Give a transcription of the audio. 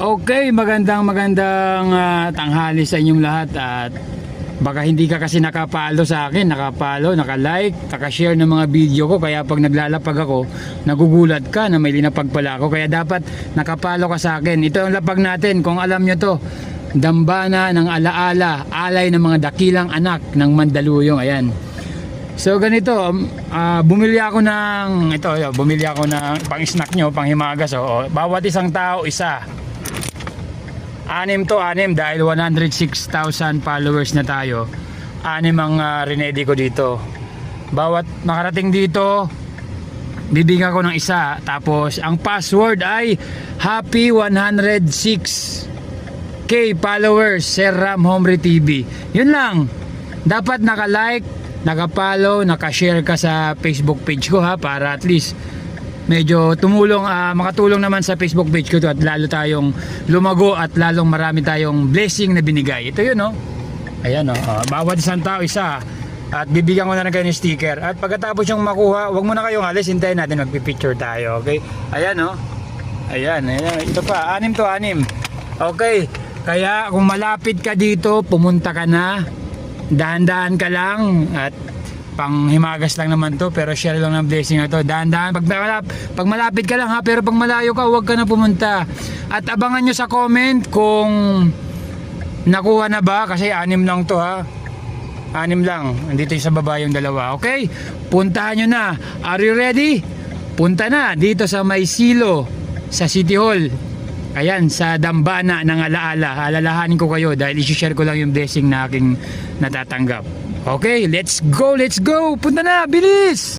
Okay, magandang tanghali sa inyong lahat. At baka hindi ka kasi nakapalo sa akin, naka-like, naka-share ng mga video ko. Kaya pag naglalapag ako, nagugulat ka na may linapag pala ako. Kaya dapat nakapalo ka sa akin. Ito ang lapag natin, kung alam nyo to. Dambana ng alaala, alay ng mga dakilang anak ng Mandaluyong. Ayan. So ganito, bumili ako ng pang-snack nyo, pang-himagas. Bawat isang tao, isa. Anim dahil 106,000 followers na tayo. Anim ang rinedi ko dito. Bawat makarating dito, bibigyan ko ng isa. Tapos ang password ay Happy 106K followers, Sir Ram Hombre TV. Yun lang. Dapat naka-like, naka-follow, naka-share ka sa Facebook page ko ha, para at least medyo makatulong naman sa Facebook page ko to, at lalo tayong lumago at lalong marami tayong blessing na binigay. Ito yun, no? Ayan, no? Bawat isang tao, isa. At bibigyan ko na rin kayo ng sticker. At pagkatapos yung makuha, wag mo na kayong alis, hintayin natin, magpipicture tayo, okay? Ayan, no? Ayan. Ito pa, anim. Okay, kaya kung malapit ka dito, pumunta ka na. Dahan-dahan ka lang, at pang-himagas lang naman to, pero share lang ng blessing na to. Dahan-dahan, pag malapit ka lang ha, pero pag malayo ka, huwag ka na pumunta. At abangan nyo sa comment kung nakuha na ba, kasi 6 lang to ha. 6 lang, andito yung sa baba yung dalawa. Okay, puntahan nyo na. Are you ready? Punta na dito sa May Silo, sa City Hall. Ayan, sa Dambana ng alaala. Alalahanin ko kayo dahil isi-share ko lang yung blessing na aking natatanggap. Okay, let's go! Punta na, bilis!